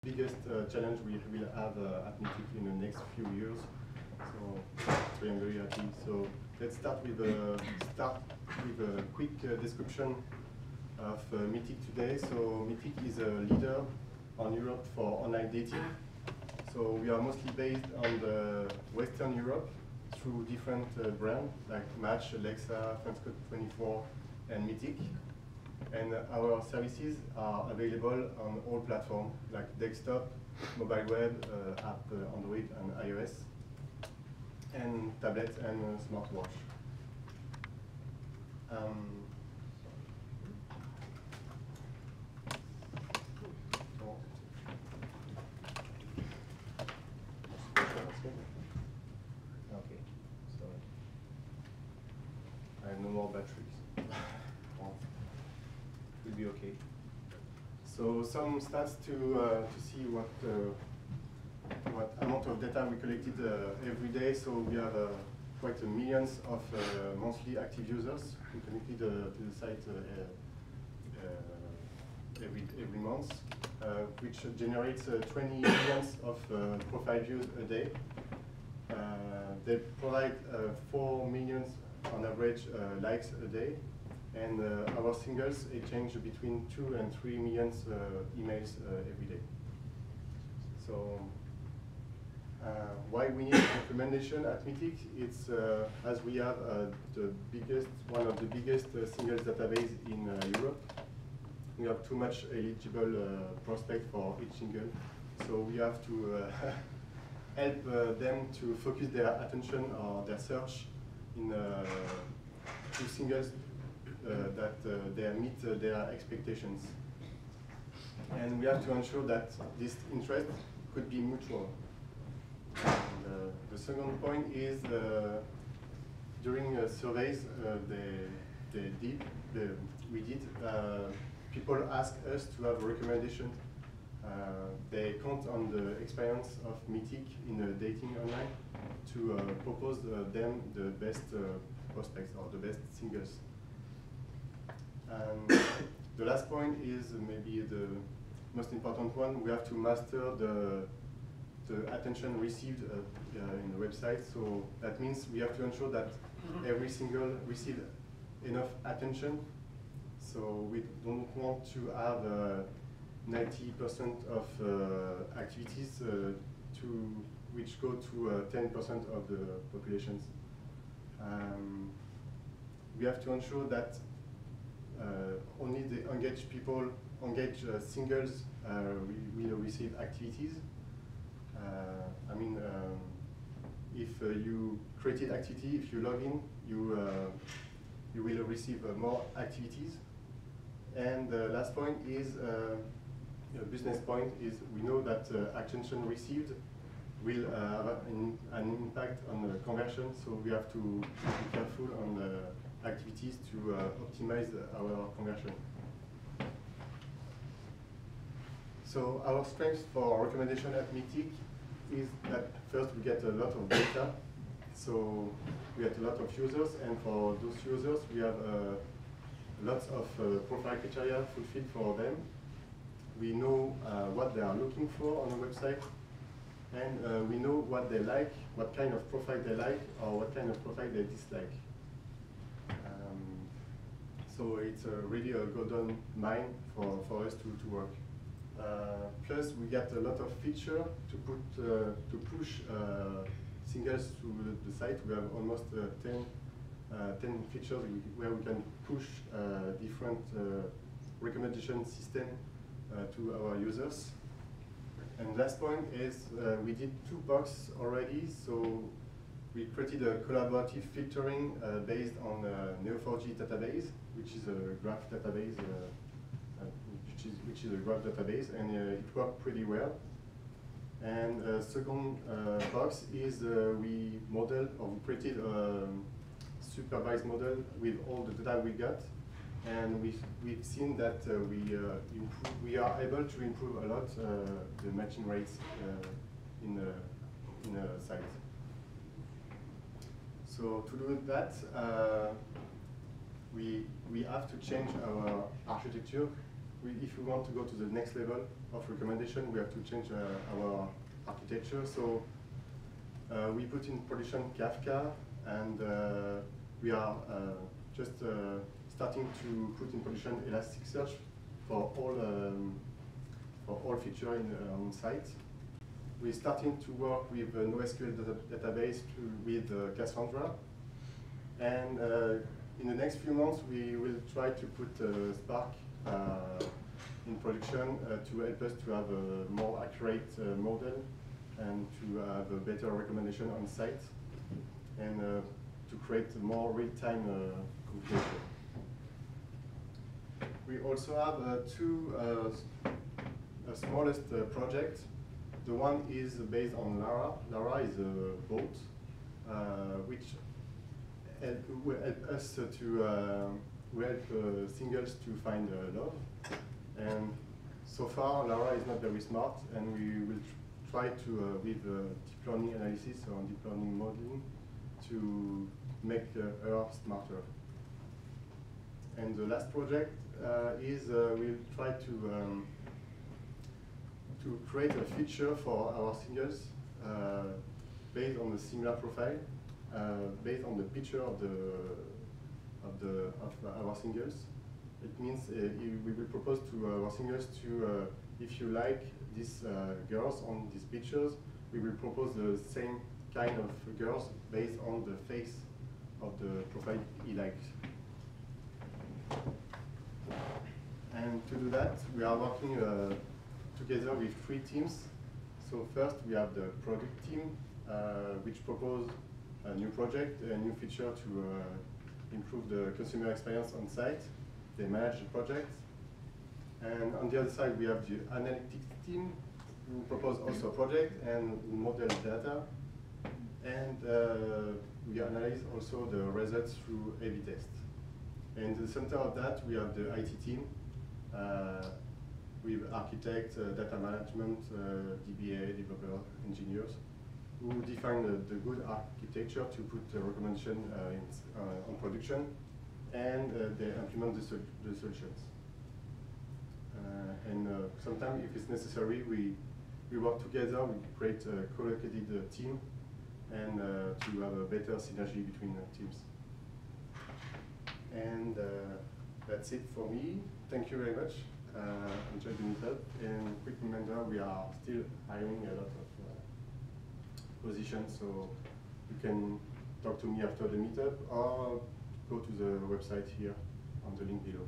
biggest challenge we will have at Mythic in the next few years. So I'm very happy. So let's start with a quick description of Meetic today. So Meetic is a leader on Europe for online dating. So we are mostly based on the Western Europe through different brands like Match, Alexa, Friendscope24, and Meetic. And our services are available on all platforms like desktop, mobile web, app, Android and iOS, and tablet and smartwatch. Okay, sorry. I have no more batteries. Will be okay. So some stats to see what amount of data we collected every day. So we have quite millions of monthly active users who connected to the site every month, which generates 20 millions of profile views a day. They provide 4 million on average likes a day. And our singles exchange between 2 and 3 million emails every day. So why we need recommendation at Mythic? It's as we have one of the biggest singles database in Europe. We have too much eligible prospect for each single, so we have to help them to focus their attention or their search in to singles that they meet their expectations. And we have to ensure that this interest could be mutual. And, the second point is during surveys we did, people ask us to have a recommendation. They count on the experience of Mythic in dating online to propose them the best prospects or the best singles. And the last point is maybe the most important one. We have to master the attention received in the website. So that means we have to ensure that every single receives enough attention. So we don't want to have 90% of activities which go to 10% of the populations. We have to ensure that only the engaged people, engaged singles, will receive activities. I mean, if you created activity, if you log in, you will receive more activities. And the last point is, business point is, we know that attention received will have an impact on the conversion, so we have to be careful on the activities to optimize our conversion. So our strength for recommendation at Mythic is that first we get a lot of data. So we get a lot of users, and for those users we have lots of profile criteria fulfilled for them. We know what they are looking for on the website, and we know what they like, what kind of profile they like, or what kind of profile they dislike. So it's really a golden mine for us to work. Plus, we get a lot of feature to push singles to the site. We have almost 10 features where we can push different recommendation system to our users. And last point is we did 2 boxes already. So we created a collaborative filtering based on Neo4j database, which is a graph database. Which is a graph database, and it worked pretty well. And second box is we modeled or we created a supervised model with all the data we got, and we've seen that we are able to improve a lot the matching rates in a site. So to do that, we have to change our architecture. if we want to go to the next level of recommendation, we have to change our architecture. So we put in production Kafka, and we are just starting to put in production Elasticsearch for all features on site. We're starting to work with a NoSQL database with Cassandra, and in the next few months we will try to put Spark in production to help us to have a more accurate model and to have a better recommendation on site, and to create more real-time computation. We also have two smallest projects. The one is based on Lara. Lara is a boat which will help us to help singles to find love. And so far, Lara is not very smart, and we will try to, with deep learning analysis or deep learning modeling, to make her smarter. And the last project is we'll try to create a feature for our singles based on a similar profile, based on the picture of our singles. It means we will propose to our singles to, if you like these girls on these pictures, we will propose the same kind of girls based on the face of the profile he likes. And to do that, we are working together with 3 teams. So first we have the product team, which propose a new project, a new feature to improve the consumer experience on site. They manage the project. And on the other side, we have the analytics team, who propose also a project and model data. And we analyze also the results through A/B tests. And in the center of that, we have the IT team, with architects, data management, DBA, developer, engineers, who define the good architecture to put the recommendation on production, and they implement the solutions. And sometimes, if it's necessary, we work together, we create a co-located team, and to have a better synergy between teams. And that's it for me. Thank you very much. Enjoy the meetup. And quick reminder, we are still hiring a lot of positions, so you can talk to me after the meetup or go to the website here on the link below.